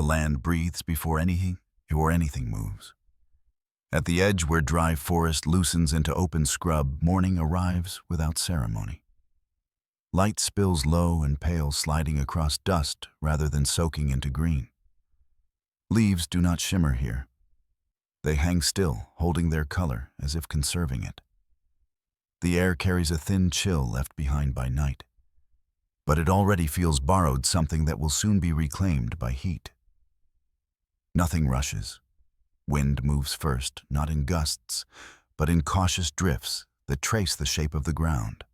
The land breathes before anything moves. At the edge where dry forest loosens into open scrub, morning arrives without ceremony. Light spills low and pale, sliding across dust rather than soaking into green. Leaves do not shimmer here. They hang still, holding their color as if conserving it. The air carries a thin chill left behind by night, but it already feels borrowed, something that will soon be reclaimed by heat. Nothing rushes. Wind moves first, not in gusts, but in cautious drifts that trace the shape of the ground.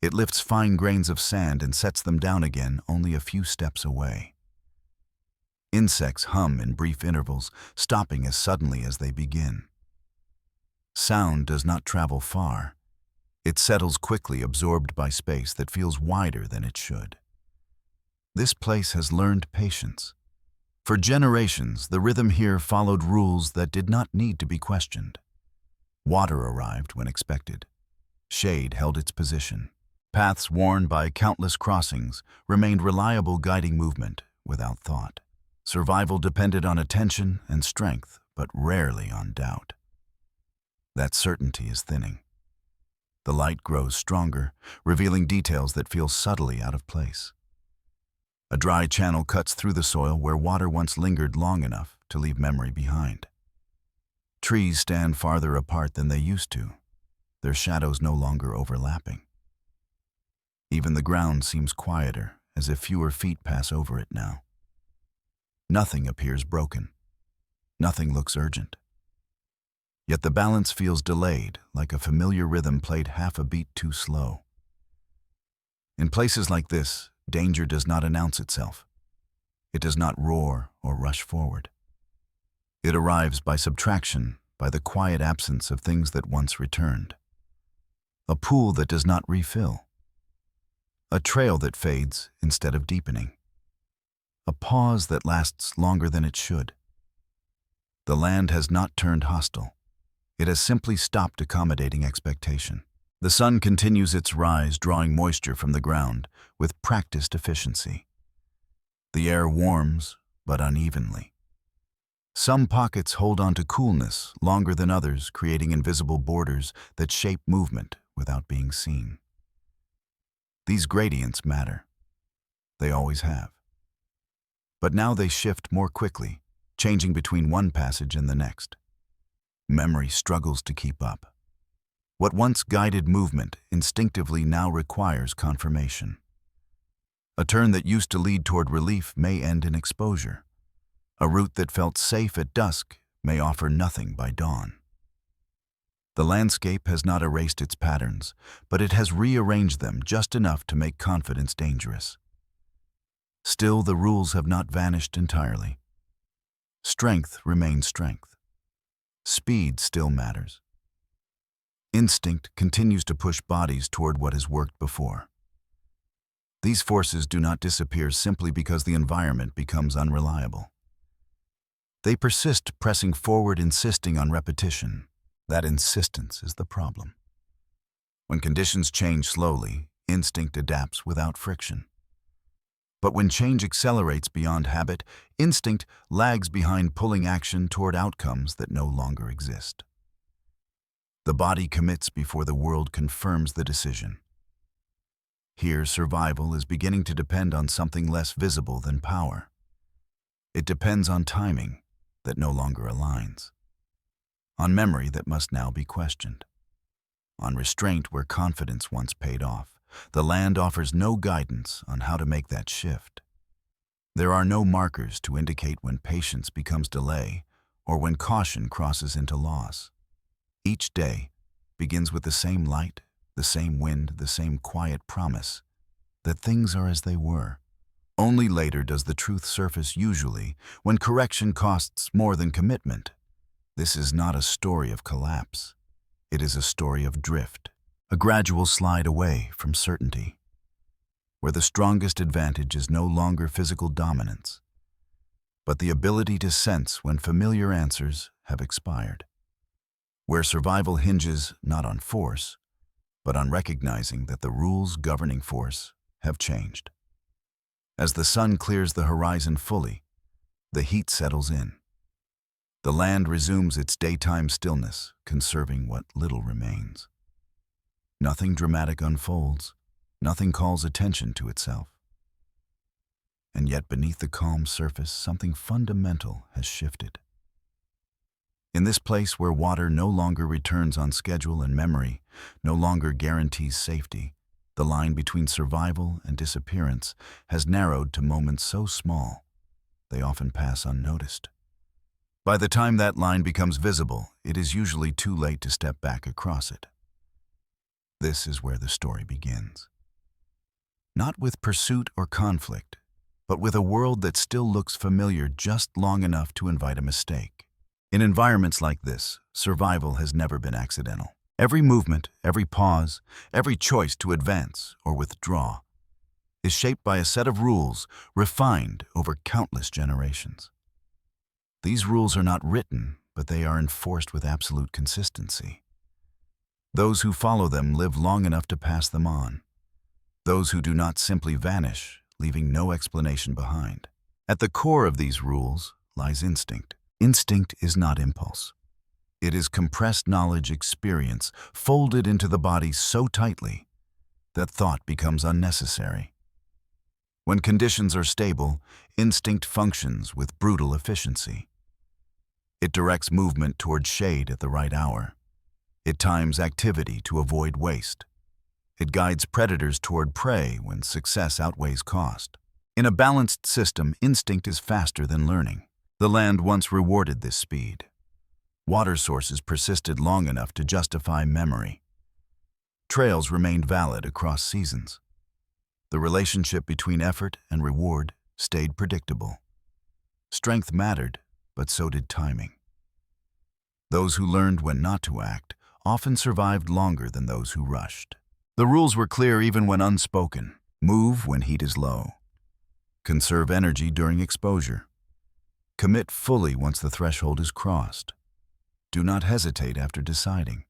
It lifts fine grains of sand and sets them down again only a few steps away. Insects hum in brief intervals, stopping as suddenly as they begin. Sound does not travel far. It settles quickly, absorbed by space that feels wider than it should. This place has learned patience. For generations, the rhythm here followed rules that did not need to be questioned. Water arrived when expected. Shade held its position. Paths worn by countless crossings remained reliable, guiding movement without thought. Survival depended on attention and strength, but rarely on doubt. That certainty is thinning. The light grows stronger, revealing details that feel subtly out of place. A dry channel cuts through the soil where water once lingered long enough to leave memory behind. Trees stand farther apart than they used to, their shadows no longer overlapping. Even the ground seems quieter, as if fewer feet pass over it now. Nothing appears broken. Nothing looks urgent. Yet the balance feels delayed, like a familiar rhythm played half a beat too slow. In places like this, danger does not announce itself. It does not roar or rush forward. It arrives by subtraction, by the quiet absence of things that once returned. A pool that does not refill. A trail that fades instead of deepening. A pause that lasts longer than it should. The land has not turned hostile. It has simply stopped accommodating expectation. The sun continues its rise, drawing moisture from the ground with practiced efficiency. The air warms, but unevenly. Some pockets hold on to coolness longer than others, creating invisible borders that shape movement without being seen. These gradients matter. They always have. But now they shift more quickly, changing between one passage and the next. Memory struggles to keep up. What once guided movement instinctively now requires confirmation. A turn that used to lead toward relief may end in exposure. A route that felt safe at dusk may offer nothing by dawn. The landscape has not erased its patterns, but it has rearranged them just enough to make confidence dangerous. Still, the rules have not vanished entirely. Strength remains strength. Speed still matters. Instinct continues to push bodies toward what has worked before. These forces do not disappear simply because the environment becomes unreliable. They persist, pressing forward, insisting on repetition. That insistence is the problem. When conditions change slowly, instinct adapts without friction. But when change accelerates beyond habit, instinct lags behind, pulling action toward outcomes that no longer exist. The body commits before the world confirms the decision. Here, survival is beginning to depend on something less visible than power. It depends on timing that no longer aligns, on memory that must now be questioned, on restraint where confidence once paid off. The land offers no guidance on how to make that shift. There are no markers to indicate when patience becomes delay or when caution crosses into loss. Each day begins with the same light, the same wind, the same quiet promise that things are as they were. Only later does the truth surface, usually when correction costs more than commitment. This is not a story of collapse. It is a story of drift. A gradual slide away from certainty, where the strongest advantage is no longer physical dominance, but the ability to sense when familiar answers have expired, where survival hinges not on force, but on recognizing that the rules governing force have changed. As the sun clears the horizon fully, The heat settles in. The land resumes its daytime stillness, conserving what little remains. Nothing dramatic unfolds. Nothing calls attention to itself. And yet beneath the calm surface, something fundamental has shifted. In this place where water no longer returns on schedule and memory no longer guarantees safety, the line between survival and disappearance has narrowed to moments so small they often pass unnoticed. By the time that line becomes visible, it is usually too late to step back across it. This is where the story begins. Not with pursuit or conflict, but with a world that still looks familiar just long enough to invite a mistake. In environments like this, survival has never been accidental. Every movement, every pause, every choice to advance or withdraw is shaped by a set of rules refined over countless generations. These rules are not written, but they are enforced with absolute consistency. Those who follow them live long enough to pass them on. Those who do not simply vanish, leaving no explanation behind. At the core of these rules lies instinct. Instinct is not impulse. It is compressed knowledge experience folded into the body so tightly that thought becomes unnecessary. When conditions are stable, instinct functions with brutal efficiency. It directs movement toward shade at the right hour. It times activity to avoid waste. It guides predators toward prey when success outweighs cost. In a balanced system, instinct is faster than learning. The land once rewarded this speed. Water sources persisted long enough to justify memory. Trails remained valid across seasons. The relationship between effort and reward stayed predictable. Strength mattered, but so did timing. Those who learned when not to act often survived longer than those who rushed. The rules were clear even when unspoken. Move when heat is low. Conserve energy during exposure. Commit fully once the threshold is crossed. Do not hesitate after deciding.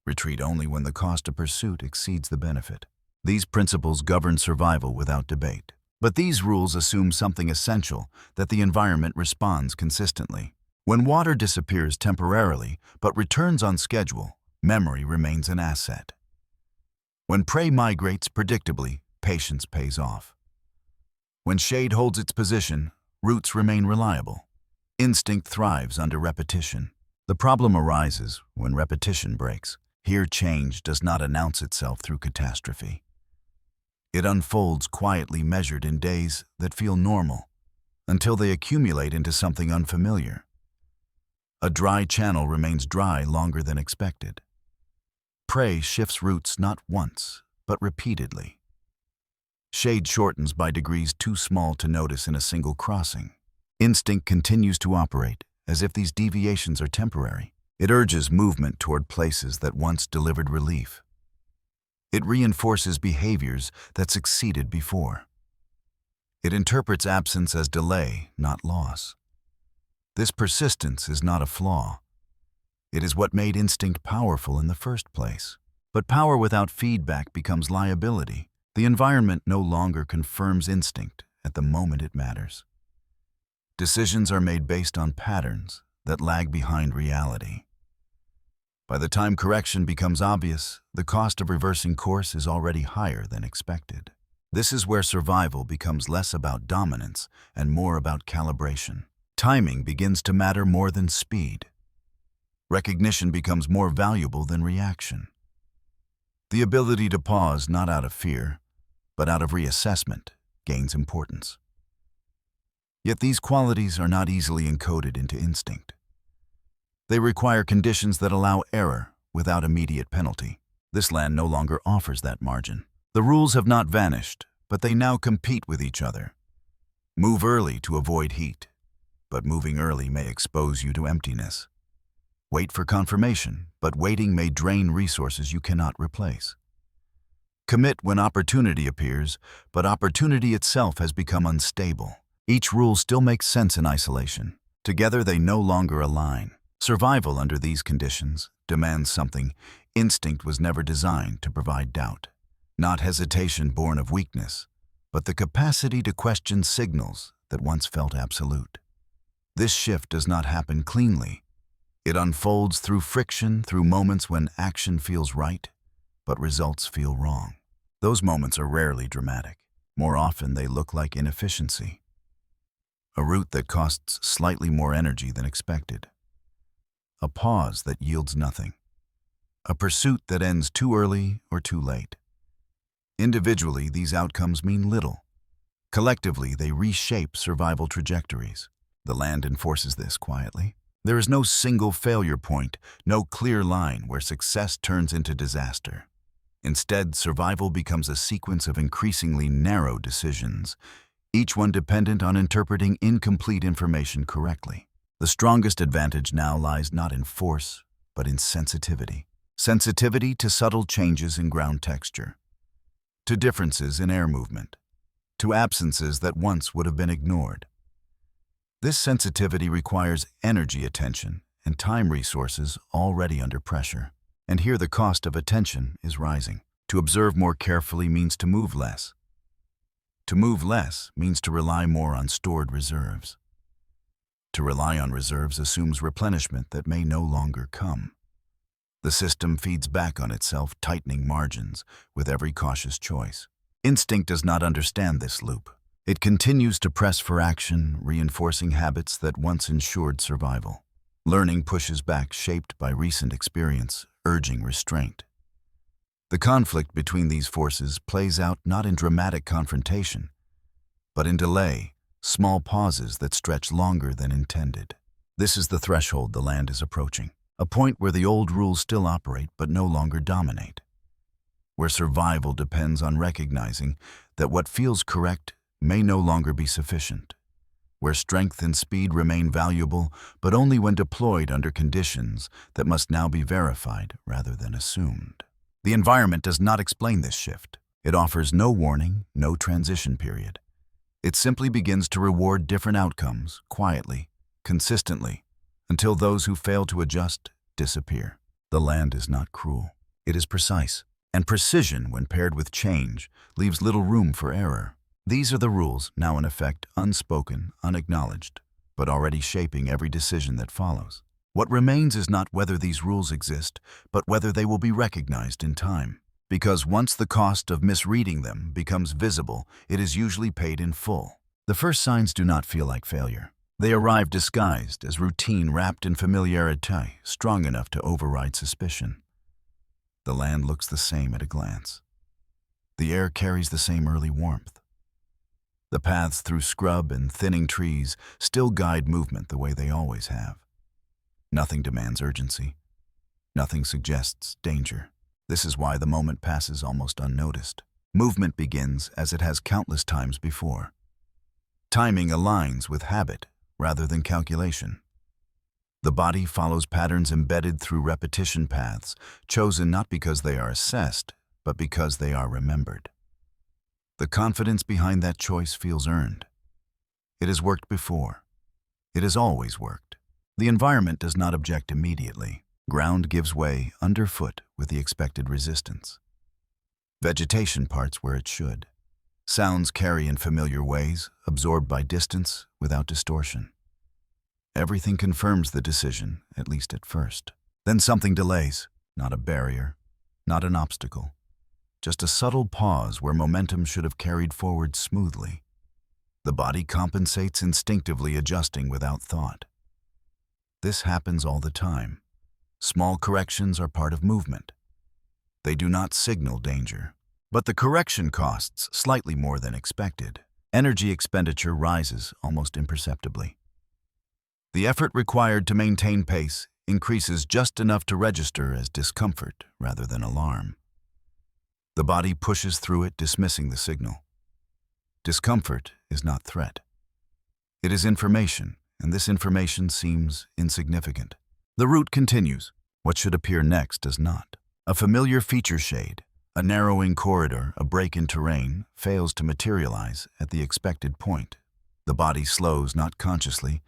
Retreat only when the cost of pursuit exceeds the benefit. These principles govern survival without debate. But these rules assume something essential, that the environment responds consistently. When water disappears temporarily but returns on schedule, memory remains an asset. When prey migrates predictably, patience pays off. When shade holds its position, roots remain reliable. Instinct thrives under repetition. The problem arises when repetition breaks. Here, change does not announce itself through catastrophe. It unfolds quietly, measured in days that feel normal, until they accumulate into something unfamiliar. A dry channel remains dry longer than expected. Prey shifts routes not once, but repeatedly. Shade shortens by degrees too small to notice in a single crossing. Instinct continues to operate, as if these deviations are temporary. It urges movement toward places that once delivered relief. It reinforces behaviors that succeeded before. It interprets absence as delay, not loss. This persistence is not a flaw. It is what made instinct powerful in the first place. But power without feedback becomes liability. The environment no longer confirms instinct at the moment it matters. Decisions are made based on patterns that lag behind reality. By the time correction becomes obvious, the cost of reversing course is already higher than expected. This is where survival becomes less about dominance and more about calibration. Timing begins to matter more than speed. Recognition becomes more valuable than reaction. The ability to pause not out of fear, but out of reassessment, gains importance. Yet these qualities are not easily encoded into instinct. They require conditions that allow error without immediate penalty. This land no longer offers that margin. The rules have not vanished, but they now compete with each other. Move early to avoid heat, but moving early may expose you to emptiness. Wait for confirmation, but waiting may drain resources you cannot replace. Commit when opportunity appears, but opportunity itself has become unstable. Each rule still makes sense in isolation. Together they no longer align. Survival under these conditions demands something instinct was never designed to provide: doubt. Not hesitation born of weakness, but the capacity to question signals that once felt absolute. This shift does not happen cleanly. It unfolds through friction, through moments when action feels right, but results feel wrong. Those moments are rarely dramatic. More often, they look like inefficiency. A route that costs slightly more energy than expected. A pause that yields nothing. A pursuit that ends too early or too late. Individually, these outcomes mean little. Collectively, they reshape survival trajectories. The land enforces this quietly. There is no single failure point, no clear line where success turns into disaster. Instead, survival becomes a sequence of increasingly narrow decisions, each one dependent on interpreting incomplete information correctly. The strongest advantage now lies not in force, but in sensitivity. Sensitivity to subtle changes in ground texture, to differences in air movement, to absences that once would have been ignored. This sensitivity requires energy, attention, and time resources already under pressure. And here the cost of attention is rising. To observe more carefully means to move less. To move less means to rely more on stored reserves. To rely on reserves assumes replenishment that may no longer come. The system feeds back on itself, tightening margins with every cautious choice. Instinct does not understand this loop. It continues to press for action, reinforcing habits that once ensured survival. Learning pushes back, shaped by recent experience, urging restraint. The conflict between these forces plays out not in dramatic confrontation, but in delay, small pauses that stretch longer than intended. This is the threshold the land is approaching, a point where the old rules still operate but no longer dominate, where survival depends on recognizing that what feels correct may no longer be sufficient, where strength and speed remain valuable, but only when deployed under conditions that must now be verified rather than assumed. The environment does not explain this shift. It offers no warning, no transition period. It simply begins to reward different outcomes, quietly, consistently, until those who fail to adjust disappear. The land is not cruel. It is precise. And precision, when paired with change, leaves little room for error. These are the rules, now in effect, unspoken, unacknowledged, but already shaping every decision that follows. What remains is not whether these rules exist, but whether they will be recognized in time. Because once the cost of misreading them becomes visible, it is usually paid in full. The first signs do not feel like failure. They arrive disguised as routine wrapped in familiarity, strong enough to override suspicion. The land looks the same at a glance. The air carries the same early warmth. The paths through scrub and thinning trees still guide movement the way they always have. Nothing demands urgency. Nothing suggests danger. This is why the moment passes almost unnoticed. Movement begins as it has countless times before. Timing aligns with habit rather than calculation. The body follows patterns embedded through repetition paths, chosen not because they are assessed, but because they are remembered. The confidence behind that choice feels earned. It has worked before. It has always worked. The environment does not object immediately. Ground gives way underfoot with the expected resistance. Vegetation parts where it should. Sounds carry in familiar ways, absorbed by distance without distortion. Everything confirms the decision, at least at first. Then something delays, not a barrier, not an obstacle. Just a subtle pause where momentum should have carried forward smoothly. The body compensates, instinctively adjusting without thought. This happens all the time. Small corrections are part of movement. They do not signal danger. But the correction costs slightly more than expected. Energy expenditure rises almost imperceptibly. The effort required to maintain pace increases just enough to register as discomfort rather than alarm. The body pushes through it, dismissing the signal. Discomfort is not threat. It is information, and this information seems insignificant. The route continues. What should appear next does not. A familiar feature shade, a narrowing corridor, a break in terrain, fails to materialize at the expected point. The body slows not consciously,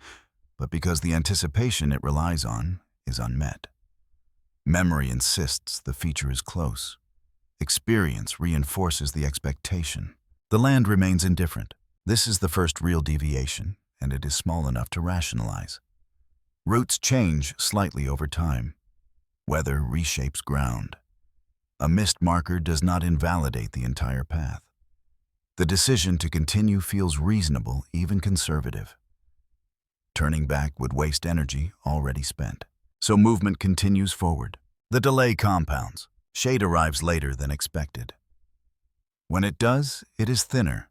but because the anticipation it relies on is unmet. Memory insists the feature is close. Experience reinforces the expectation. The land remains indifferent. This is the first real deviation, and it is small enough to rationalize. Routes change slightly over time. Weather reshapes ground. A missed marker does not invalidate the entire path. The decision to continue feels reasonable, even conservative. Turning back would waste energy already spent. So movement continues forward. The delay compounds. Shade arrives later than expected. When it does, it is thinner,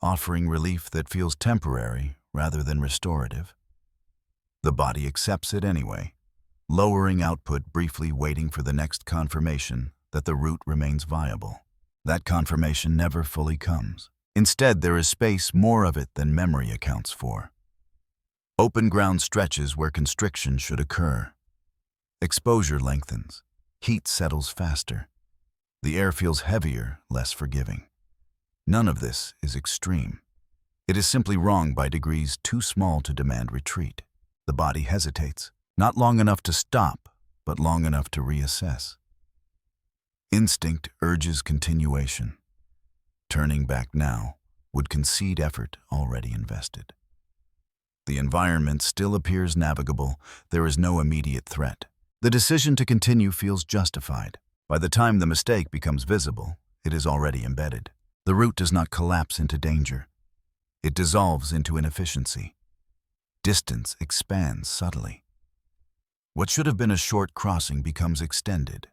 offering relief that feels temporary rather than restorative. The body accepts it anyway, lowering output briefly, waiting for the next confirmation that the route remains viable. That confirmation never fully comes. Instead, there is space, more of it than memory accounts for. Open ground stretches where constriction should occur. Exposure lengthens. Heat settles faster. The air feels heavier, less forgiving. None of this is extreme. It is simply wrong by degrees too small to demand retreat. The body hesitates, not long enough to stop, but long enough to reassess. Instinct urges continuation. Turning back now would concede effort already invested. The environment still appears navigable. There is no immediate threat. The decision to continue feels justified. By the time the mistake becomes visible, it is already embedded. The route does not collapse into danger. It dissolves into inefficiency. Distance expands subtly. What should have been a short crossing becomes extended.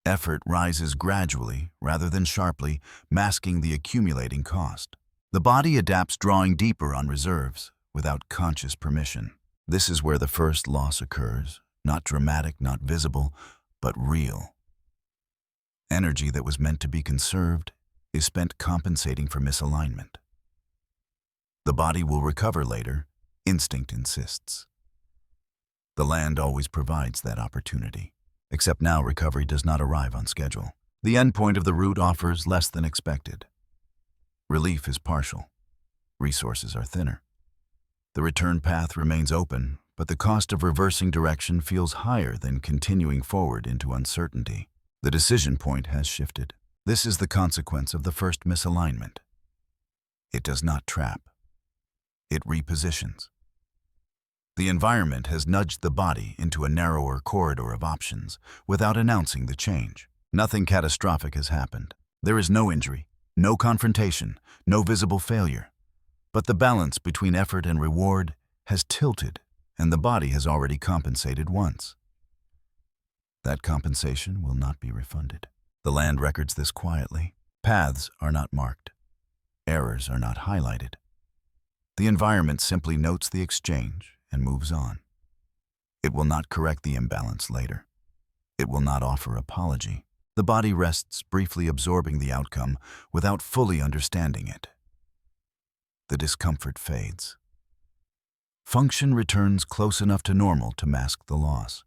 Effort rises gradually rather than sharply, masking the accumulating cost. The body adapts, drawing deeper on reserves without conscious permission. This is where the first loss occurs, not dramatic, not visible, but real. Energy that was meant to be conserved is spent compensating for misalignment. The body will recover later, instinct insists. The land always provides that opportunity. Except now recovery does not arrive on schedule. The endpoint of the route offers less than expected. Relief is partial. Resources are thinner. The return path remains open, but the cost of reversing direction feels higher than continuing forward into uncertainty. The decision point has shifted. This is the consequence of the first misalignment. It does not trap. It repositions. The environment has nudged the body into a narrower corridor of options without announcing the change. Nothing catastrophic has happened. There is no injury, no confrontation, no visible failure. But the balance between effort and reward has tilted, and the body has already compensated once. That compensation will not be refunded. The land records this quietly. Paths are not marked. Errors are not highlighted. The environment simply notes the exchange and moves on. It will not correct the imbalance later. It will not offer apology. The body rests, briefly absorbing the outcome without fully understanding it. The discomfort fades. Function returns close enough to normal to mask the loss.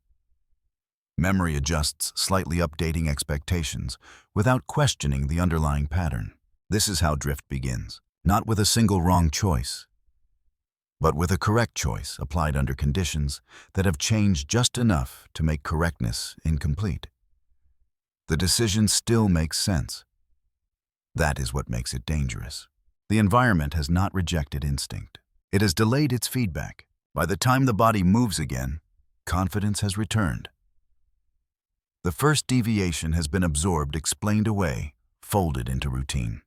Memory adjusts, slightly updating expectations without questioning the underlying pattern. This is how drift begins, not with a single wrong choice, but with a correct choice applied under conditions that have changed just enough to make correctness incomplete. The decision still makes sense. That is what makes it dangerous. The environment has not rejected instinct. It has delayed its feedback. By the time the body moves again, confidence has returned. The first deviation has been absorbed, explained away, folded into routine.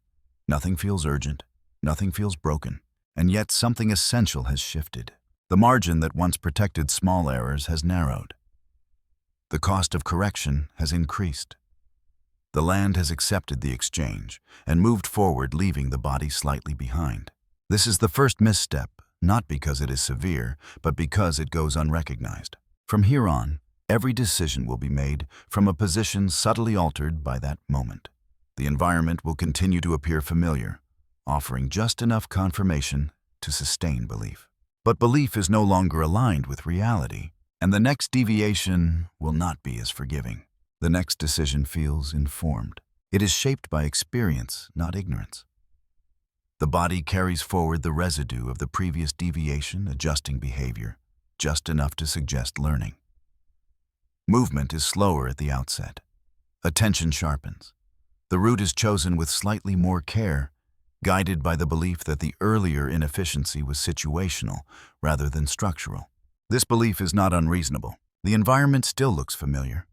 Nothing feels urgent, nothing feels broken, and yet something essential has shifted. The margin that once protected small errors has narrowed. The cost of correction has increased. The land has accepted the exchange and moved forward, leaving the body slightly behind. This is the first misstep, not because it is severe, but because it goes unrecognized. From here on, every decision will be made from a position subtly altered by that moment. The environment will continue to appear familiar, offering just enough confirmation to sustain belief. But belief is no longer aligned with reality, and the next deviation will not be as forgiving. The next decision feels informed. It is shaped by experience, not ignorance. The body carries forward the residue of the previous deviation, adjusting behavior, just enough to suggest learning. Movement is slower at the outset. Attention sharpens. The route is chosen with slightly more care, guided by the belief that the earlier inefficiency was situational rather than structural. This belief is not unreasonable. The environment still looks familiar.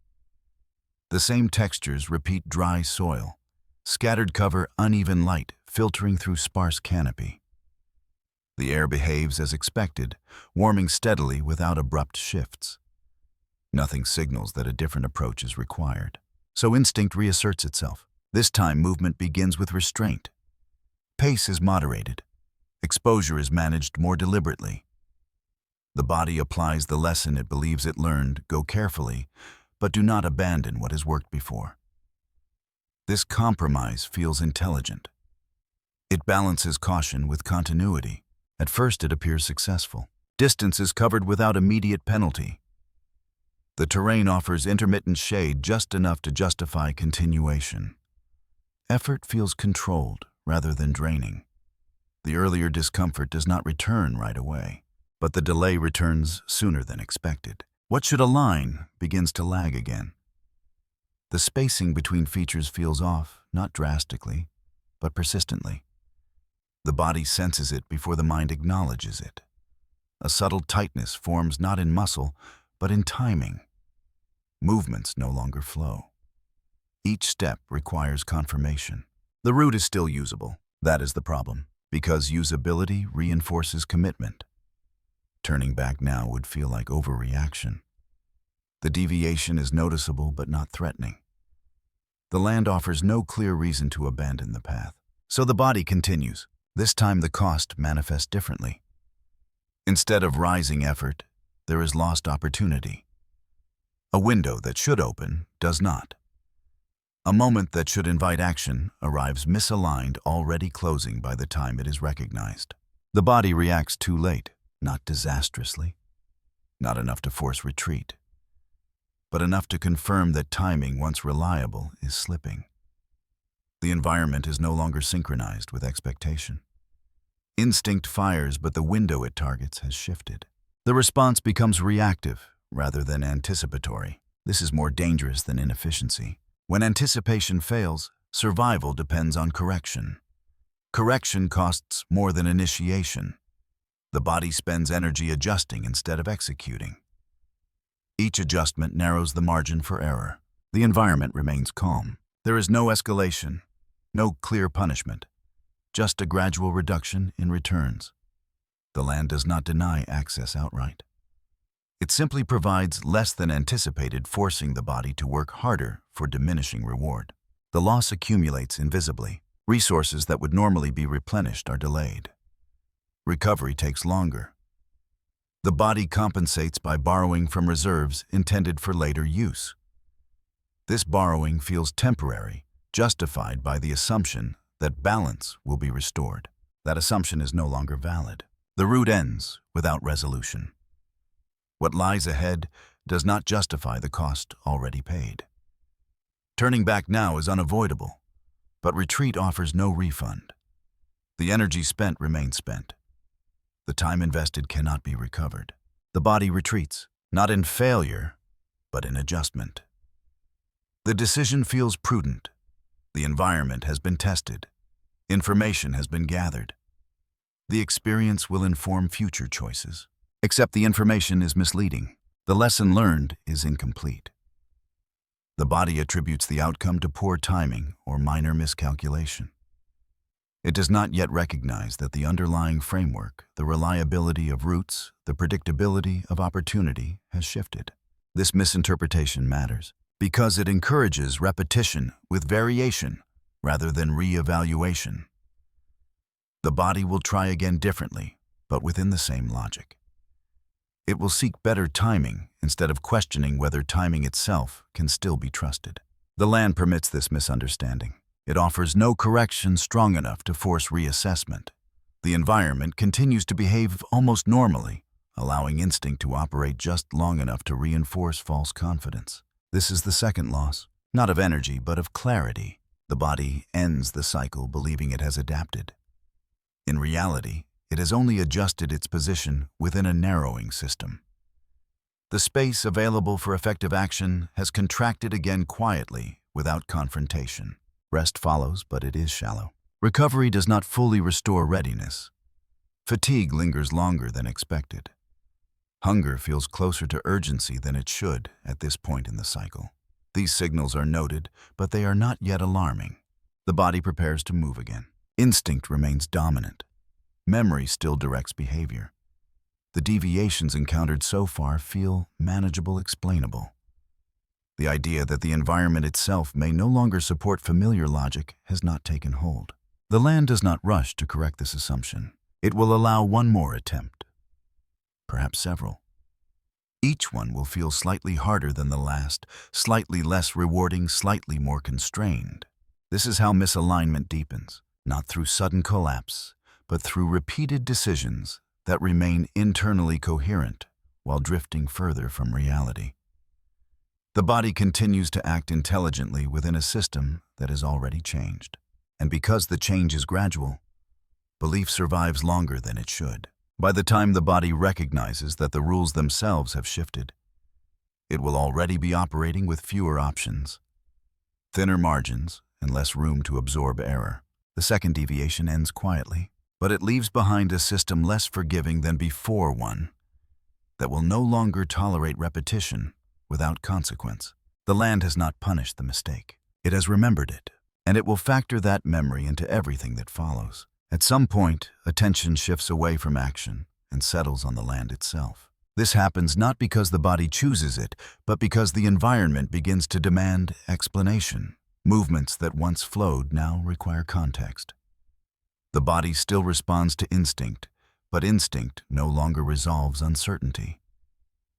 The same textures repeat: dry soil, scattered cover, uneven light filtering through sparse canopy. The air behaves as expected, warming steadily without abrupt shifts. Nothing signals that a different approach is required. So instinct reasserts itself. This time, movement begins with restraint. Pace is moderated. Exposure is managed more deliberately. The body applies the lesson it believes it learned: go carefully, but do not abandon what has worked before. This compromise feels intelligent. It balances caution with continuity. At first, it appears successful. Distance is covered without immediate penalty. The terrain offers intermittent shade, just enough to justify continuation. Effort feels controlled rather than draining. The earlier discomfort does not return right away, but the delay returns sooner than expected. What should align begins to lag again. The spacing between features feels off, not drastically, but persistently. The body senses it before the mind acknowledges it. A subtle tightness forms not in muscle, but in timing. Movements no longer flow. Each step requires confirmation. The route is still usable. That is the problem, because usability reinforces commitment. Turning back now would feel like overreaction. The deviation is noticeable but not threatening. The land offers no clear reason to abandon the path. So the body continues. This time the cost manifests differently. Instead of rising effort, there is lost opportunity. A window that should open does not. A moment that should invite action arrives misaligned, already closing by the time it is recognized. The body reacts too late, not disastrously, not enough to force retreat, but enough to confirm that timing, once reliable, is slipping. The environment is no longer synchronized with expectation. Instinct fires, but the window it targets has shifted. The response becomes reactive rather than anticipatory. This is more dangerous than inefficiency. When anticipation fails, survival depends on correction. Correction costs more than initiation. The body spends energy adjusting instead of executing. Each adjustment narrows the margin for error. The environment remains calm. There is no escalation, no clear punishment, just a gradual reduction in returns. The land does not deny access outright. It simply provides less than anticipated, forcing the body to work harder for diminishing reward. The loss accumulates invisibly. Resources that would normally be replenished are delayed. Recovery takes longer. The body compensates by borrowing from reserves intended for later use. This borrowing feels temporary, justified by the assumption that balance will be restored. That assumption is no longer valid. The route ends without resolution. What lies ahead does not justify the cost already paid. Turning back now is unavoidable, but retreat offers no refund. The energy spent remains spent. The time invested cannot be recovered. The body retreats, not in failure, but in adjustment. The decision feels prudent. The environment has been tested. Information has been gathered. The experience will inform future choices. Except the information is misleading. The lesson learned is incomplete. The body attributes the outcome to poor timing or minor miscalculation. It does not yet recognize that the underlying framework, the reliability of routes, the predictability of opportunity, has shifted. This misinterpretation matters because it encourages repetition with variation rather than re-evaluation. The body will try again differently, but within the same logic. It will seek better timing instead of questioning whether timing itself can still be trusted. The land permits this misunderstanding. It offers no correction strong enough to force reassessment. The environment continues to behave almost normally, allowing instinct to operate just long enough to reinforce false confidence. This is the second loss, not of energy, but of clarity. The body ends the cycle believing it has adapted. In reality, it has only adjusted its position within a narrowing system. The space available for effective action has contracted again quietly without confrontation. Rest follows, but it is shallow. Recovery does not fully restore readiness. Fatigue lingers longer than expected. Hunger feels closer to urgency than it should at this point in the cycle. These signals are noted, but they are not yet alarming. The body prepares to move again. Instinct remains dominant. Memory still directs behavior. The deviations encountered so far feel manageable, explainable. The idea that the environment itself may no longer support familiar logic has not taken hold. The land does not rush to correct this assumption. It will allow one more attempt, perhaps several. Each one will feel slightly harder than the last, slightly less rewarding, slightly more constrained. This is how misalignment deepens, not through sudden collapse, but through repeated decisions that remain internally coherent while drifting further from reality. The body continues to act intelligently within a system that is already changed. And because the change is gradual, belief survives longer than it should. By the time the body recognizes that the rules themselves have shifted, it will already be operating with fewer options, thinner margins, and less room to absorb error. The second deviation ends quietly, but it leaves behind a system less forgiving than before, one that will no longer tolerate repetition without consequence. The land has not punished the mistake. It has remembered it, and it will factor that memory into everything that follows. At some point, attention shifts away from action and settles on the land itself. This happens not because the body chooses it, but because the environment begins to demand explanation. Movements that once flowed now require context. The body still responds to instinct, but instinct no longer resolves uncertainty.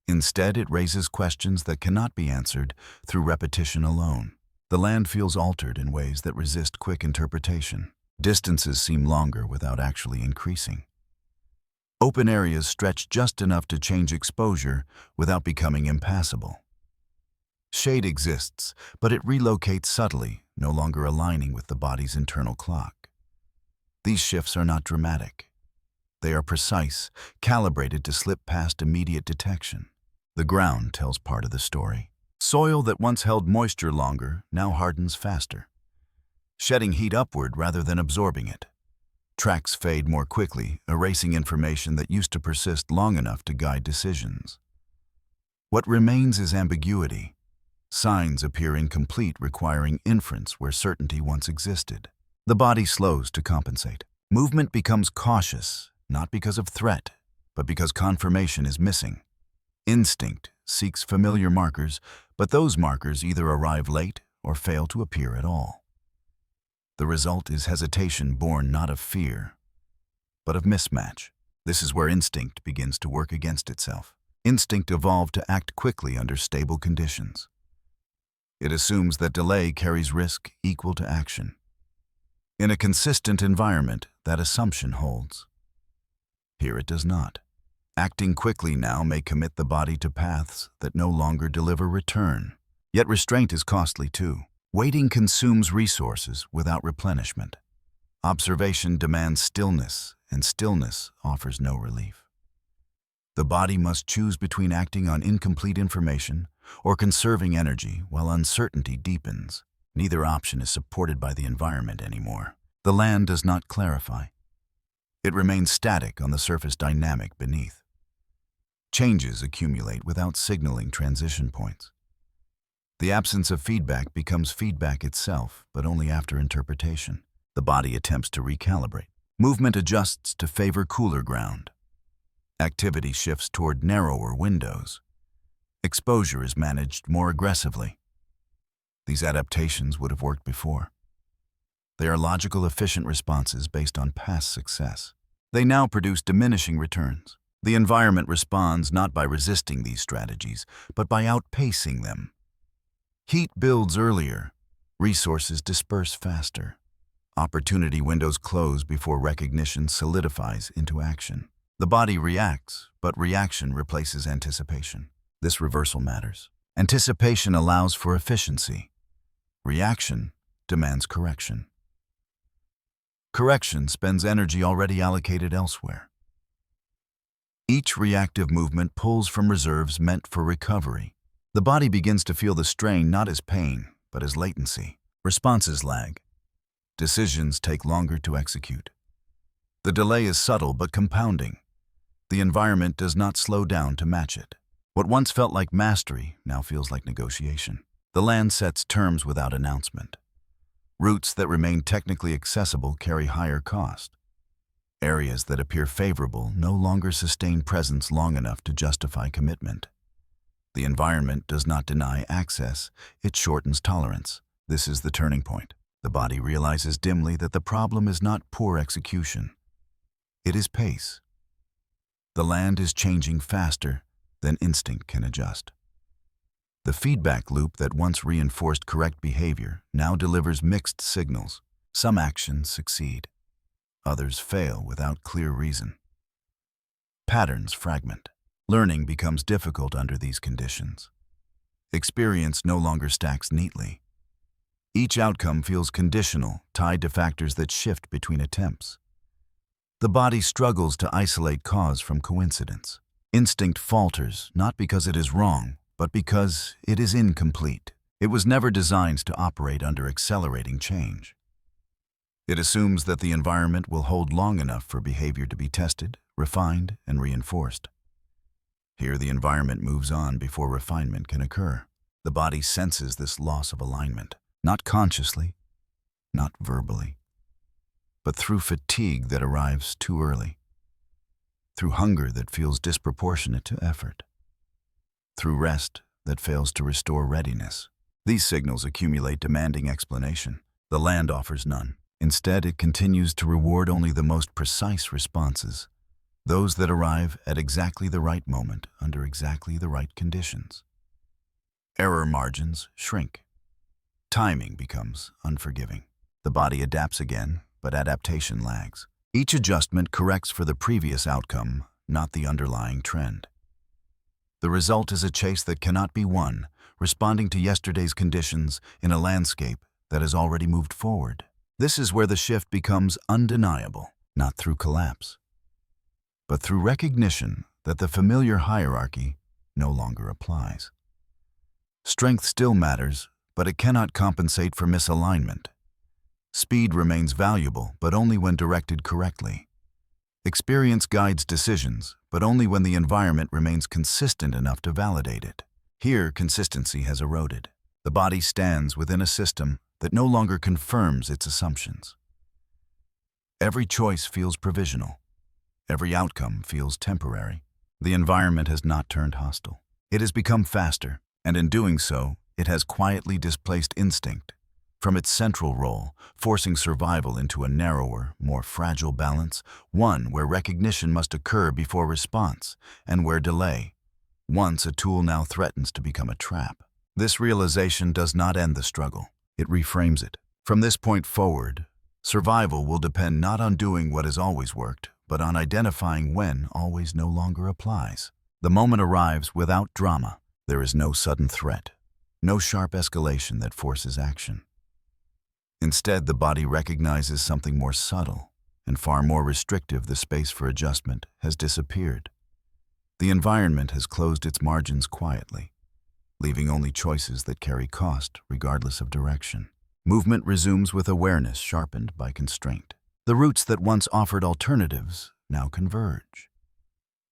Instead, it raises questions that cannot be answered through repetition alone. The land feels altered in ways that resist quick interpretation. Distances seem longer without actually increasing. Open areas stretch just enough to change exposure without becoming impassable. Shade exists, but it relocates subtly, no longer aligning with the body's internal clock. These shifts are not dramatic. They are precise, calibrated to slip past immediate detection. The ground tells part of the story. Soil that once held moisture longer now hardens faster, shedding heat upward rather than absorbing it. Tracks fade more quickly, erasing information that used to persist long enough to guide decisions. What remains is ambiguity. Signs appear incomplete, requiring inference where certainty once existed. The body slows to compensate. Movement becomes cautious, not because of threat, but because confirmation is missing. Instinct seeks familiar markers, but those markers either arrive late or fail to appear at all. The result is hesitation born not of fear, but of mismatch. This is where instinct begins to work against itself. Instinct evolved to act quickly under stable conditions. It assumes that delay carries risk equal to action. In a consistent environment, that assumption holds. Here it does not. Acting quickly now may commit the body to paths that no longer deliver return. Yet restraint is costly too. Waiting consumes resources without replenishment. Observation demands stillness, and stillness offers no relief. The body must choose between acting on incomplete information or conserving energy while uncertainty deepens. Neither option is supported by the environment anymore. The land does not clarify. It remains static on the surface dynamic beneath. Changes accumulate without signaling transition points. The absence of feedback becomes feedback itself, but only after interpretation. The body attempts to recalibrate. Movement adjusts to favor cooler ground. Activity shifts toward narrower windows. Exposure is managed more aggressively. These adaptations would have worked before. They are logical, efficient responses based on past success. They now produce diminishing returns. The environment responds not by resisting these strategies, but by outpacing them. Heat builds earlier, resources disperse faster. Opportunity windows close before recognition solidifies into action. The body reacts, but reaction replaces anticipation. This reversal matters. Anticipation allows for efficiency. Reaction demands correction. Correction spends energy already allocated elsewhere. Each reactive movement pulls from reserves meant for recovery. The body begins to feel the strain not as pain, but as latency. Responses lag. Decisions take longer to execute. The delay is subtle but compounding. The environment does not slow down to match it. What once felt like mastery now feels like negotiation. The land sets terms without announcement. Routes that remain technically accessible carry higher cost. Areas that appear favorable no longer sustain presence long enough to justify commitment. The environment does not deny access, it shortens tolerance. This is the turning point. The body realizes dimly that the problem is not poor execution. It is pace. The land is changing faster than instinct can adjust. The feedback loop that once reinforced correct behavior now delivers mixed signals. Some actions succeed. Others fail without clear reason. Patterns fragment. Learning becomes difficult under these conditions. Experience no longer stacks neatly. Each outcome feels conditional, tied to factors that shift between attempts. The body struggles to isolate cause from coincidence. Instinct falters, not because it is wrong, but because it is incomplete. It was never designed to operate under accelerating change. It assumes that the environment will hold long enough for behavior to be tested, refined, and reinforced. Here, the environment moves on before refinement can occur. The body senses this loss of alignment, not consciously, not verbally, but through fatigue that arrives too early, through hunger that feels disproportionate to effort, through rest that fails to restore readiness. These signals accumulate, demanding explanation. The land offers none. Instead, it continues to reward only the most precise responses, those that arrive at exactly the right moment under exactly the right conditions. Error margins shrink. Timing becomes unforgiving. The body adapts again, but adaptation lags. Each adjustment corrects for the previous outcome, not the underlying trend. The result is a chase that cannot be won, responding to yesterday's conditions in a landscape that has already moved forward. This is where the shift becomes undeniable, not through collapse, but through recognition that the familiar hierarchy no longer applies. Strength still matters, but it cannot compensate for misalignment. Speed remains valuable, but only when directed correctly. Experience guides decisions, but only when the environment remains consistent enough to validate it. Here, consistency has eroded. The body stands within a system that no longer confirms its assumptions. Every choice feels provisional. Every outcome feels temporary. The environment has not turned hostile. It has become faster, and in doing so, it has quietly displaced instinct from its central role, forcing survival into a narrower, more fragile balance, one where recognition must occur before response, and where delay, once a tool, now threatens to become a trap. This realization does not end the struggle. It reframes it. From this point forward, survival will depend not on doing what has always worked, but on identifying when always no longer applies. The moment arrives without drama. There is no sudden threat, no sharp escalation that forces action. Instead, the body recognizes something more subtle and far more restrictive. The space for adjustment has disappeared. The environment has closed its margins quietly, leaving only choices that carry cost regardless of direction. Movement resumes with awareness sharpened by constraint. The routes that once offered alternatives now converge.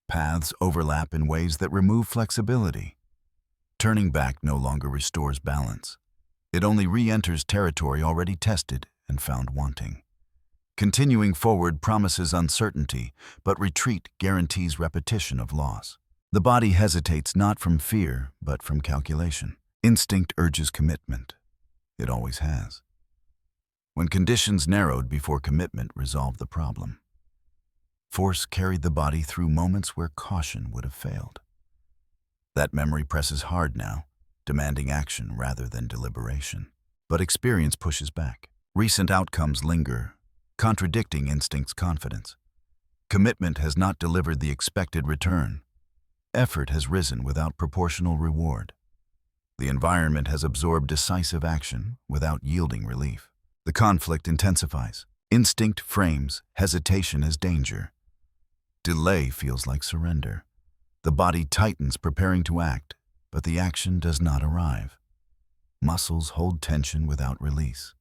Paths overlap in ways that remove flexibility. Turning back no longer restores balance. It only re-enters territory already tested and found wanting. Continuing forward promises uncertainty, but retreat guarantees repetition of loss. The body hesitates not from fear, but from calculation. Instinct urges commitment. It always has. When conditions narrowed before commitment resolved the problem. Force carried the body through moments where caution would have failed. That memory presses hard now, demanding action rather than deliberation. But experience pushes back. Recent outcomes linger, contradicting instinct's confidence. Commitment has not delivered the expected return. Effort has risen without proportional reward. The environment has absorbed decisive action without yielding relief. The conflict intensifies. Instinct frames hesitation as danger. Delay feels like surrender. The body tightens, preparing to act, but the action does not arrive. Muscles hold tension without release.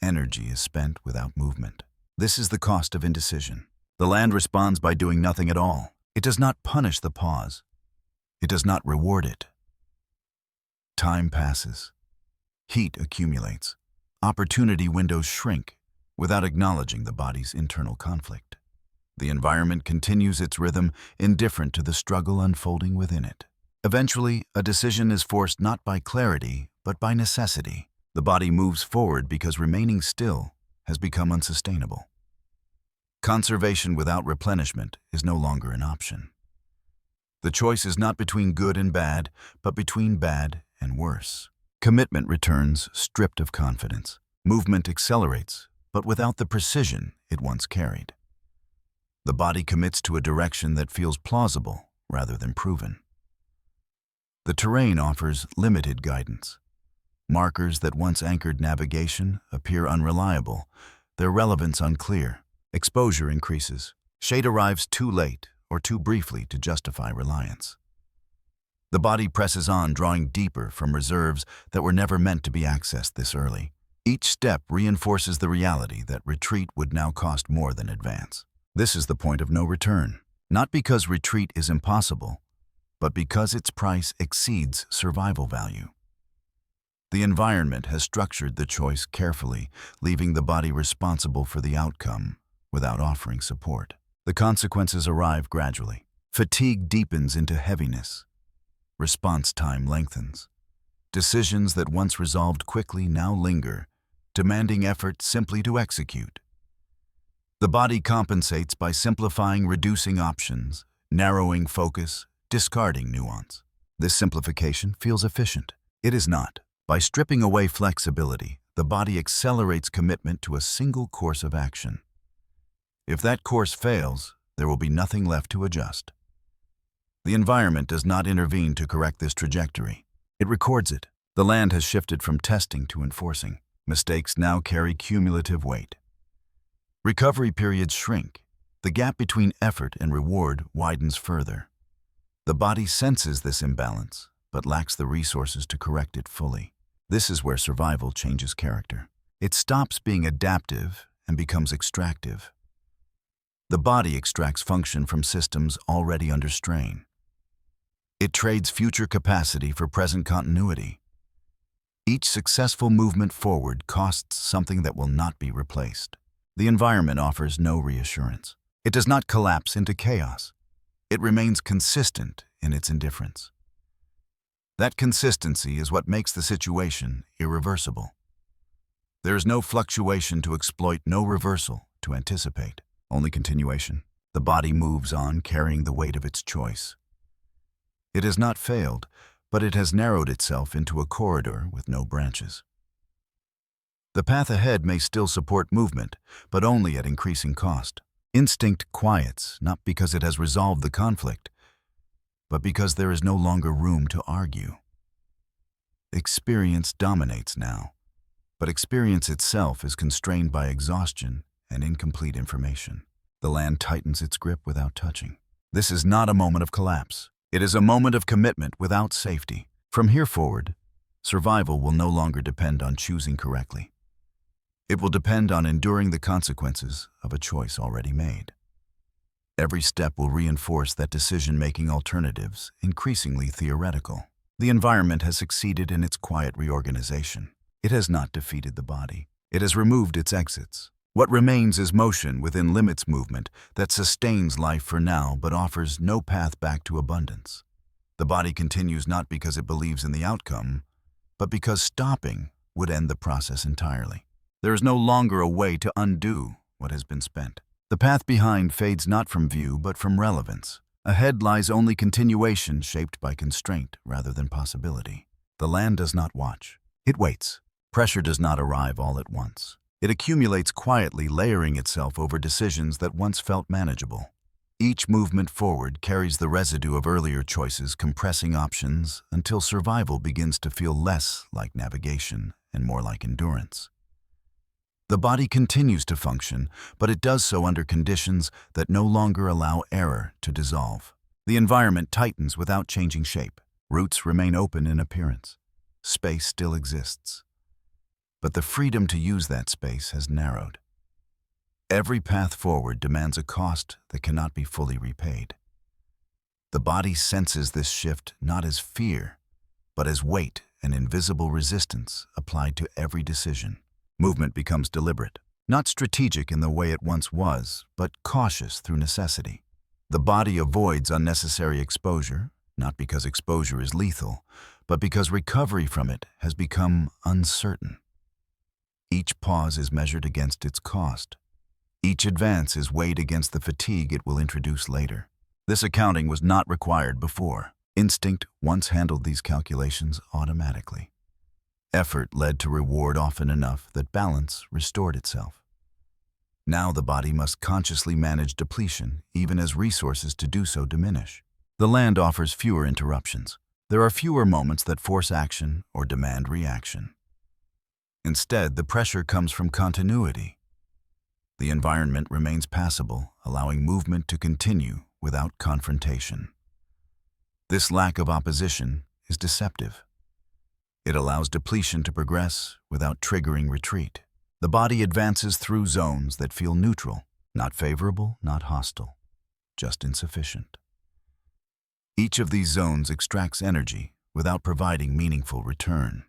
energy is spent without movement. This is the cost of indecision. The land responds by doing nothing at all. It does not punish the pause. It does not reward it. Time passes. Heat accumulates. Opportunity windows shrink without acknowledging the body's internal conflict. The environment continues its rhythm, indifferent to the struggle unfolding within it. Eventually, a decision is forced not by clarity, but by necessity. The body moves forward because remaining still has become unsustainable. Conservation without replenishment is no longer an option. The choice is not between good and bad, but between bad and worse. Commitment returns stripped of confidence. Movement accelerates, but without the precision it once carried. The body commits to a direction that feels plausible rather than proven. The terrain offers limited guidance. Markers that once anchored navigation appear unreliable, their relevance unclear. Exposure increases. Shade arrives too late or too briefly to justify reliance. The body presses on, drawing deeper from reserves that were never meant to be accessed this early. Each step reinforces the reality that retreat would now cost more than advance. This is the point of no return, not because retreat is impossible, but because its price exceeds survival value. The environment has structured the choice carefully, leaving the body responsible for the outcome without offering support. The consequences arrive gradually. Fatigue deepens into heaviness. Response time lengthens. Decisions that once resolved quickly now linger, demanding effort simply to execute. The body compensates by simplifying, reducing options, narrowing focus, discarding nuance. This simplification feels efficient. It is not. By stripping away flexibility, the body accelerates commitment to a single course of action. If that course fails, there will be nothing left to adjust. The environment does not intervene to correct this trajectory. It records it. The land has shifted from testing to enforcing. Mistakes now carry cumulative weight. Recovery periods shrink. The gap between effort and reward widens further. The body senses this imbalance, but lacks the resources to correct it fully. This is where survival changes character. It stops being adaptive and becomes extractive. The body extracts function from systems already under strain. It trades future capacity for present continuity. Each successful movement forward costs something that will not be replaced. The environment offers no reassurance. It does not collapse into chaos. It remains consistent in its indifference. That consistency is what makes the situation irreversible. There is no fluctuation to exploit, no reversal to anticipate, only continuation. The body moves on, carrying the weight of its choice. It has not failed, but it has narrowed itself into a corridor with no branches. The path ahead may still support movement, but only at increasing cost. Instinct quiets, not because it has resolved the conflict, but because there is no longer room to argue. Experience dominates now, but experience itself is constrained by exhaustion and incomplete information. The land tightens its grip without touching. This is not a moment of collapse. It is a moment of commitment without safety. From here forward, survival will no longer depend on choosing correctly. It will depend on enduring the consequences of a choice already made. Every step will reinforce that decision-making alternatives, increasingly theoretical. The environment has succeeded in its quiet reorganization. It has not defeated the body. It has removed its exits. What remains is motion within limits, movement that sustains life for now but offers no path back to abundance. The body continues not because it believes in the outcome, but because stopping would end the process entirely. There is no longer a way to undo what has been spent. The path behind fades not from view but from relevance. Ahead lies only continuation shaped by constraint rather than possibility. The land does not watch. It waits. Pressure does not arrive all at once. It accumulates quietly, layering itself over decisions that once felt manageable. Each movement forward carries the residue of earlier choices, compressing options until survival begins to feel less like navigation and more like endurance. The body continues to function, but it does so under conditions that no longer allow error to dissolve. The environment tightens without changing shape. Roots remain open in appearance. Space still exists. but the freedom to use that space has narrowed. Every path forward demands a cost that cannot be fully repaid. The body senses this shift not as fear, but as weight and invisible resistance applied to every decision. Movement becomes deliberate, not strategic in the way it once was, but cautious through necessity. The body avoids unnecessary exposure, not because exposure is lethal, but because recovery from it has become uncertain. Each pause is measured against its cost. Each advance is weighed against the fatigue it will introduce later. This accounting was not required before. Instinct once handled these calculations automatically. Effort led to reward often enough that balance restored itself. Now the body must consciously manage depletion, even as resources to do so diminish. The land offers fewer interruptions. There are fewer moments that force action or demand reaction. Instead, the pressure comes from continuity. The environment remains passable, allowing movement to continue without confrontation. This lack of opposition is deceptive. It allows depletion to progress without triggering retreat. The body advances through zones that feel neutral, not favorable, not hostile, just insufficient. Each of these zones extracts energy without providing meaningful return.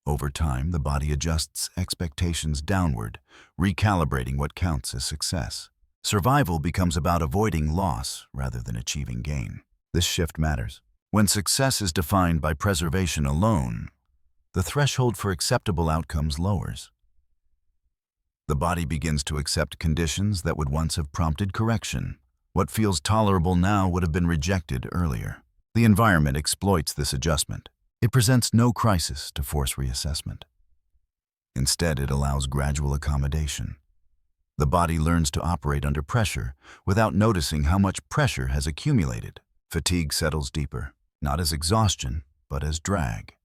Over time, the body adjusts expectations downward, recalibrating what counts as success. Survival becomes about avoiding loss rather than achieving gain. This shift matters. When success is defined by preservation alone, the threshold for acceptable outcomes lowers. The body begins to accept conditions that would once have prompted correction. What feels tolerable now would have been rejected earlier. The environment exploits this adjustment. It presents no crisis to force reassessment. Instead, it allows gradual accommodation. The body learns to operate under pressure without noticing how much pressure has accumulated. Fatigue settles deeper, not as exhaustion, but as drag.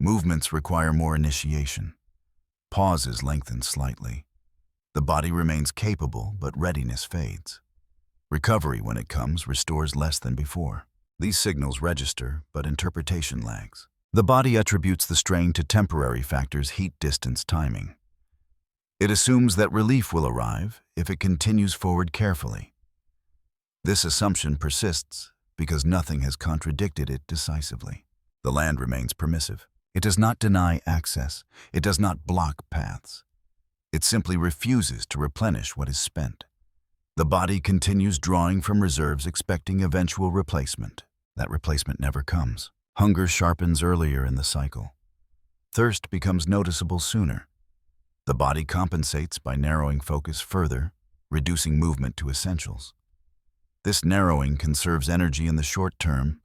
Movements require more initiation. Pauses lengthen slightly. The body remains capable, but readiness fades. Recovery, when it comes, restores less than before. These signals register, but interpretation lags. The body attributes the strain to temporary factors: heat, distance, timing. It assumes that relief will arrive if it continues forward carefully. This assumption persists because nothing has contradicted it decisively. The land remains permissive. It does not deny access. It does not block paths. It simply refuses to replenish what is spent. The body continues drawing from reserves, expecting eventual replacement. That replacement never comes. Hunger sharpens earlier in the cycle. Thirst becomes noticeable sooner. The body compensates by narrowing focus further, reducing movement to essentials. This narrowing conserves energy in the short term,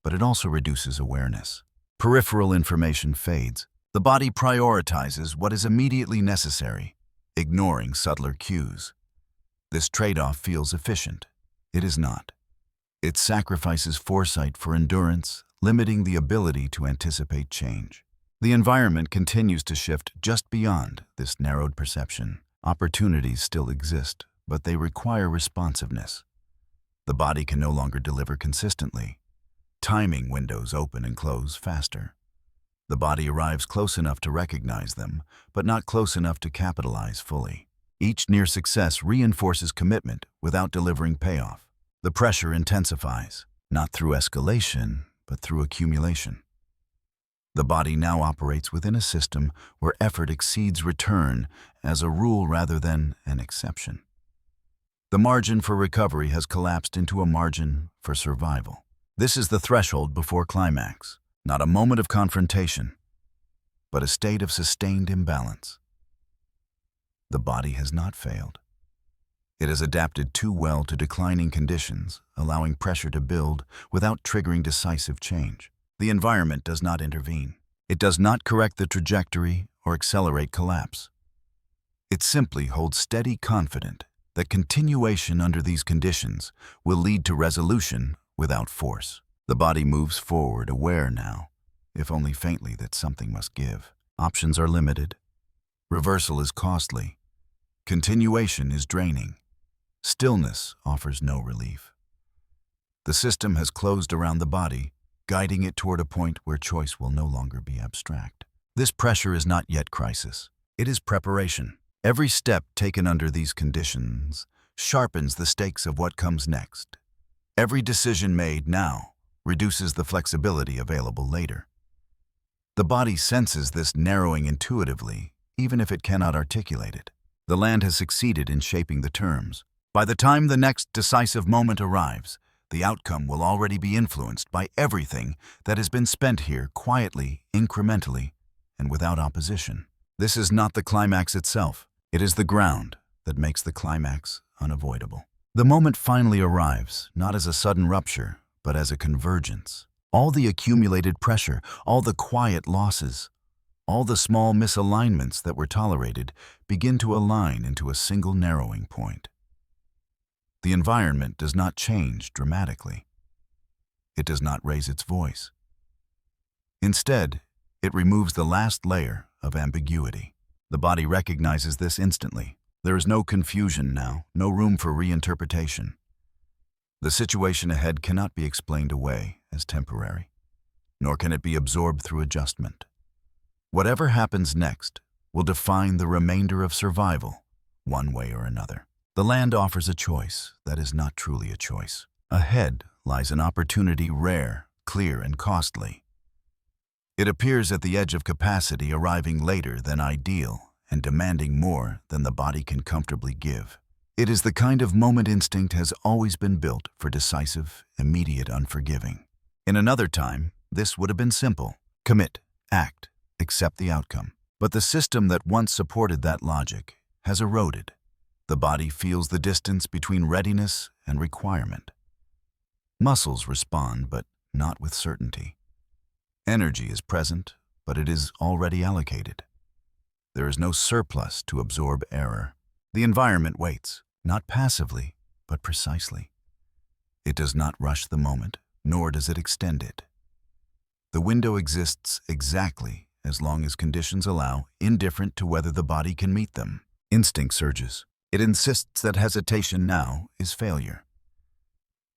but it also reduces awareness. Peripheral information fades. The body prioritizes what is immediately necessary, ignoring subtler cues. This trade-off feels efficient. It is not. It sacrifices foresight for endurance, limiting the ability to anticipate change. The environment continues to shift just beyond this narrowed perception. Opportunities still exist, but they require responsiveness. The body can no longer deliver consistently. Timing windows open and close faster. The body arrives close enough to recognize them, but not close enough to capitalize fully. Each near success reinforces commitment without delivering payoff. The pressure intensifies, not through escalation, but through accumulation. The body now operates within a system where effort exceeds return as a rule rather than an exception. The margin for recovery has collapsed into a margin for survival. This is the threshold before climax, not a moment of confrontation, but a state of sustained imbalance. The body has not failed. It has adapted too well to declining conditions, allowing pressure to build without triggering decisive change. The environment does not intervene. It does not correct the trajectory or accelerate collapse. It simply holds steady, confident that continuation under these conditions will lead to resolution without force. The body moves forward, aware now, if only faintly, that something must give. Options are limited. Reversal is costly. Continuation is draining. Stillness offers no relief. The system has closed around the body, guiding it toward a point where choice will no longer be abstract. This pressure is not yet crisis. It is preparation. Every step taken under these conditions sharpens the stakes of what comes next. Every decision made now reduces the flexibility available later. The body senses this narrowing intuitively, even if it cannot articulate it. The land has succeeded in shaping the terms. By the time the next decisive moment arrives, the outcome will already be influenced by everything that has been spent here quietly, incrementally, and without opposition. This is not the climax itself. It is the ground that makes the climax unavoidable. The moment finally arrives, not as a sudden rupture, but as a convergence. All the accumulated pressure, all the quiet losses, all the small misalignments that were tolerated begin to align into a single narrowing point. The environment does not change dramatically. It does not raise its voice. Instead, it removes the last layer of ambiguity. The body recognizes this instantly. There is no confusion now, no room for reinterpretation. The situation ahead cannot be explained away as temporary, nor can it be absorbed through adjustment. Whatever happens next will define the remainder of survival, one way or another. The land offers a choice that is not truly a choice. Ahead lies an opportunity rare, clear, and costly. It appears at the edge of capacity, arriving later than ideal and demanding more than the body can comfortably give. It is the kind of moment instinct has always been built for decisive, immediate unforgiving. In another time, this would have been simple. Commit, act, accept the outcome. But the system that once supported that logic has eroded. The body feels the distance between readiness and requirement. Muscles respond, but not with certainty. Energy is present, but it is already allocated. There is no surplus to absorb error. The environment waits, not passively, but precisely. It does not rush the moment, nor does it extend it. The window exists exactly as long as conditions allow, indifferent to whether the body can meet them. Instinct surges. It insists that hesitation now is failure,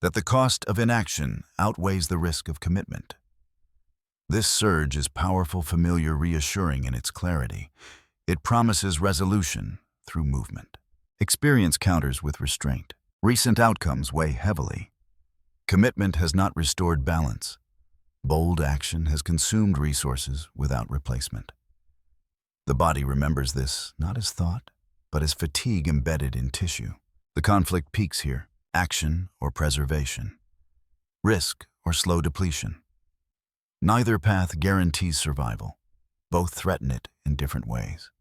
that the cost of inaction outweighs the risk of commitment. This surge is powerful, familiar, reassuring in its clarity. It promises resolution through movement. Experience counters with restraint. Recent outcomes weigh heavily. Commitment has not restored balance. Bold action has consumed resources without replacement. The body remembers this not as thought, but as fatigue embedded in tissue. The conflict peaks here: action or preservation, risk or slow depletion. Neither path guarantees survival. Both threaten it in different ways.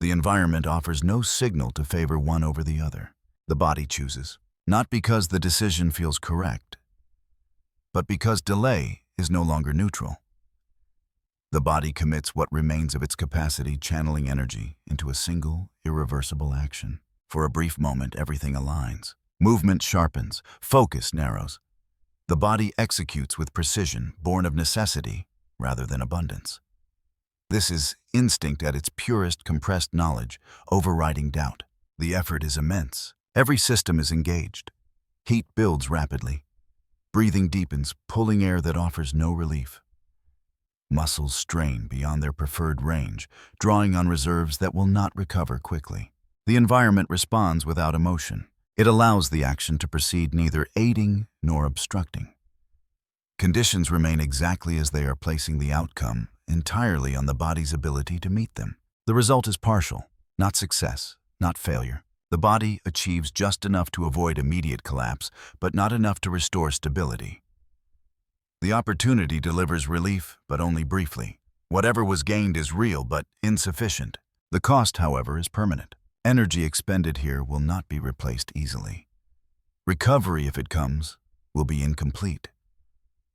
The environment offers no signal to favor one over the other. The body chooses, not because the decision feels correct, but because delay is no longer neutral. The body commits what remains of its capacity, channeling energy into a single, irreversible action. For a brief moment, everything aligns. Movement sharpens, focus narrows. The body executes with precision, born of necessity rather than abundance. This is instinct at its purest, compressed knowledge, overriding doubt. The effort is immense. Every system is engaged. Heat builds rapidly. Breathing deepens, pulling air that offers no relief. Muscles strain beyond their preferred range, drawing on reserves that will not recover quickly. The environment responds without emotion. It allows the action to proceed, neither aiding nor obstructing. Conditions remain exactly as they are, placing the outcome entirely on the body's ability to meet them. The result is partial, not success, not failure. The body achieves just enough to avoid immediate collapse, but not enough to restore stability. The opportunity delivers relief, but only briefly. Whatever was gained is real, but insufficient. The cost, however, is permanent. Energy expended here will not be replaced easily. Recovery, if it comes, will be incomplete.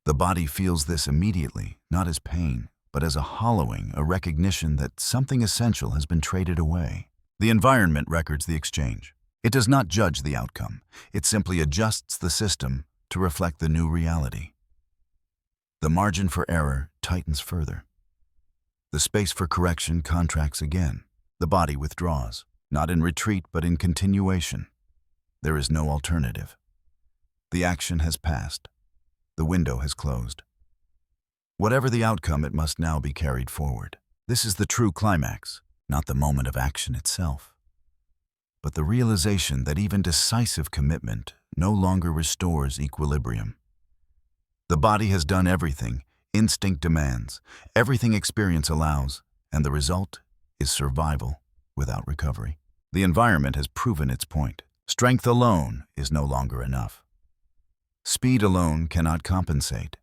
The body feels this immediately, not as pain, but as a hollowing, a recognition that something essential has been traded away. The environment records the exchange. It does not judge the outcome. It simply adjusts the system to reflect the new reality. The margin for error tightens further. The space for correction contracts again. The body withdraws, not in retreat but in continuation. There is no alternative. The action has passed. The window has closed. Whatever the outcome, it must now be carried forward. This is the true climax, not the moment of action itself, but the realization that even decisive commitment no longer restores equilibrium. The body has done everything instinct demands, everything experience allows, and the result is survival without recovery. The environment has proven its point. Strength alone is no longer enough. Speed alone cannot compensate.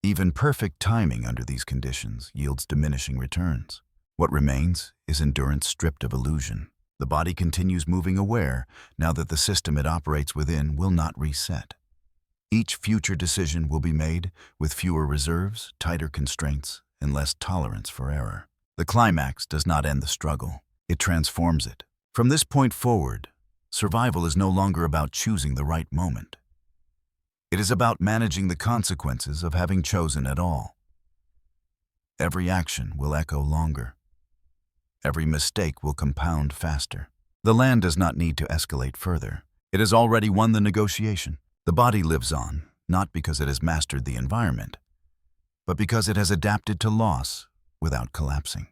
Even perfect timing under these conditions yields diminishing returns. What remains is endurance stripped of illusion. The body continues moving aware now that the system it operates within will not reset. Each future decision will be made with fewer reserves, tighter constraints, and less tolerance for error. The climax does not end the struggle. It transforms it. From this point forward, survival is no longer about choosing the right moment. It is about managing the consequences of having chosen at all. Every action will echo longer. Every mistake will compound faster. The land does not need to escalate further. It has already won the negotiation. The body lives on, not because it has mastered the environment, but because it has adapted to loss without collapsing.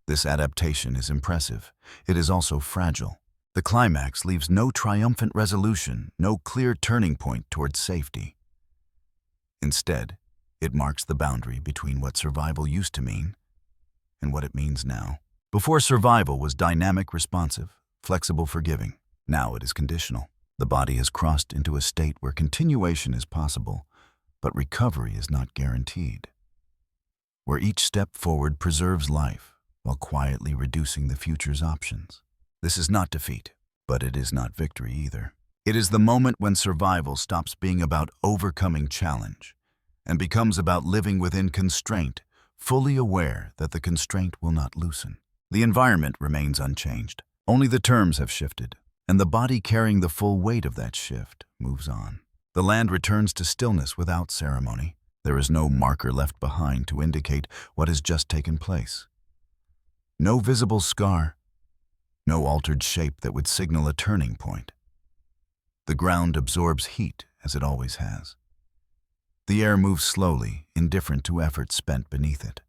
This adaptation is impressive. It is also fragile. The climax leaves no triumphant resolution, no clear turning point towards safety. Instead, it marks the boundary between what survival used to mean and what it means now. Before, survival was dynamic, responsive, flexible, forgiving. Now it is conditional. The body has crossed into a state where continuation is possible, but recovery is not guaranteed. Where each step forward preserves life while quietly reducing the future's options. This is not defeat, but it is not victory either. It is the moment when survival stops being about overcoming challenge and becomes about living within constraint, fully aware that the constraint will not loosen. The environment remains unchanged. Only the terms have shifted, and the body carrying the full weight of that shift moves on. The land returns to stillness without ceremony. There is no marker left behind to indicate what has just taken place. No visible scar, no altered shape that would signal a turning point. The ground absorbs heat as it always has. The air moves slowly, indifferent to effort spent beneath it.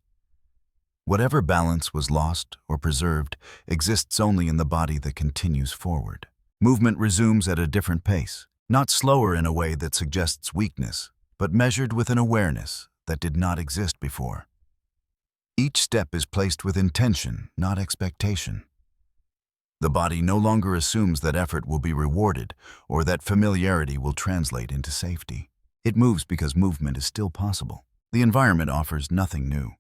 Whatever balance was lost or preserved exists only in the body that continues forward. Movement resumes at a different pace, not slower in a way that suggests weakness, but measured with an awareness that did not exist before. Each step is placed with intention, not expectation. The body no longer assumes that effort will be rewarded or that familiarity will translate into safety. It moves because movement is still possible. The environment offers nothing new.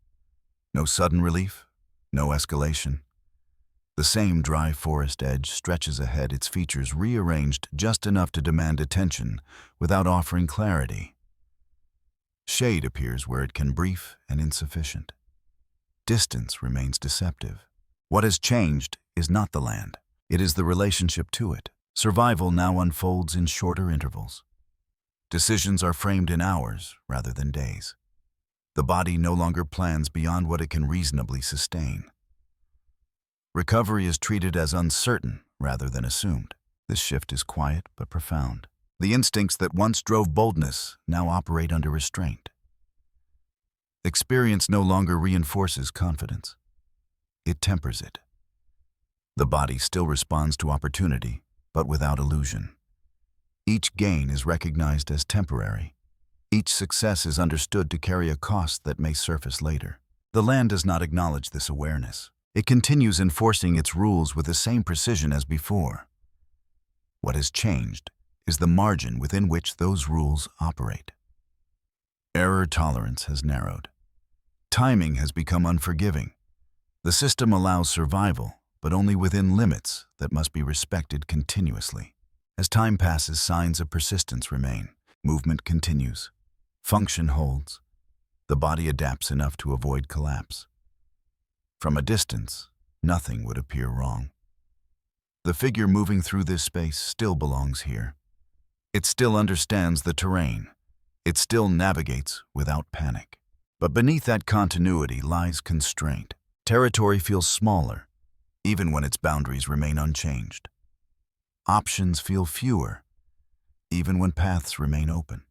No sudden relief, no escalation. The same dry forest edge stretches ahead, its features rearranged just enough to demand attention without offering clarity. Shade appears where it can brief and insufficient. Distance remains deceptive. What has changed is not the land. It is the relationship to it. Survival now unfolds in shorter intervals. Decisions are framed in hours rather than days. The body no longer plans beyond what it can reasonably sustain. Recovery is treated as uncertain rather than assumed. This shift is quiet but profound. The instincts that once drove boldness now operate under restraint. Experience no longer reinforces confidence. It tempers it. The body still responds to opportunity, but without illusion. Each gain is recognized as temporary. Each success is understood to carry a cost that may surface later. The land does not acknowledge this awareness. It continues enforcing its rules with the same precision as before. What has changed is the margin within which those rules operate. Error tolerance has narrowed. Timing has become unforgiving. The system allows survival, but only within limits that must be respected continuously. As time passes, signs of persistence remain. Movement continues. Function holds. The body adapts enough to avoid collapse. From a distance, nothing would appear wrong. The figure moving through this space still belongs here. It still understands the terrain. It still navigates without panic. But beneath that continuity lies constraint. Territory feels smaller, even when its boundaries remain unchanged. Options feel fewer, even when paths remain open.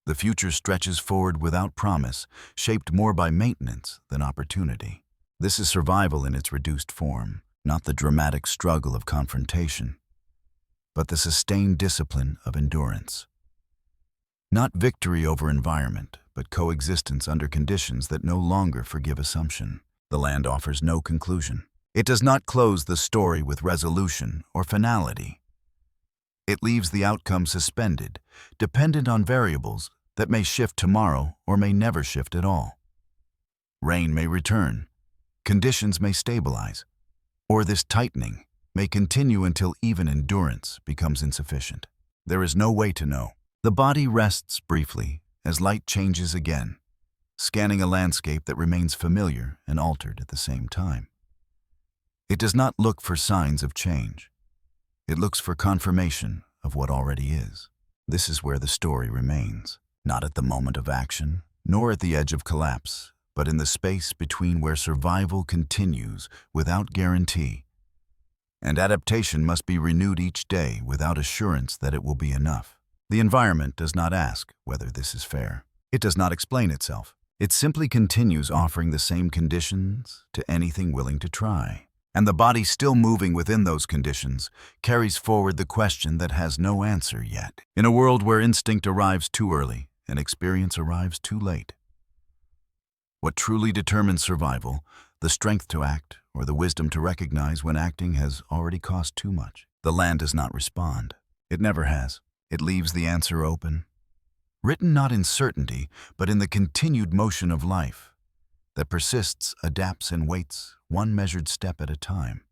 The future stretches forward without promise, shaped more by maintenance than opportunity. This is survival in its reduced form, not the dramatic struggle of confrontation, but the sustained discipline of endurance. Not victory over environment, but coexistence under conditions that no longer forgive assumption. The land offers no conclusion. It does not close the story with resolution or finality. It leaves the outcome suspended, dependent on variables that may shift tomorrow or may never shift at all. Rain may return, conditions may stabilize, or this tightening may continue until even endurance becomes insufficient. There is no way to know. The body rests briefly as light changes again, scanning a landscape that remains familiar and altered at the same time. It does not look for signs of change. It looks for confirmation of what already is. This is where the story remains, not at the moment of action, nor at the edge of collapse, but in the space between where survival continues without guarantee, and adaptation must be renewed each day without assurance that it will be enough. The environment does not ask whether this is fair. It does not explain itself. It simply continues offering the same conditions to anything willing to try. And the body, still moving within those conditions, carries forward the question that has no answer yet. In a world where instinct arrives too early and experience arrives too late, what truly determines survival, the strength to act or the wisdom to recognize when acting has already cost too much? The land does not respond. It never has. It leaves the answer open, written not in certainty, but in the continued motion of life that persists, adapts, and waits, one measured step at a time.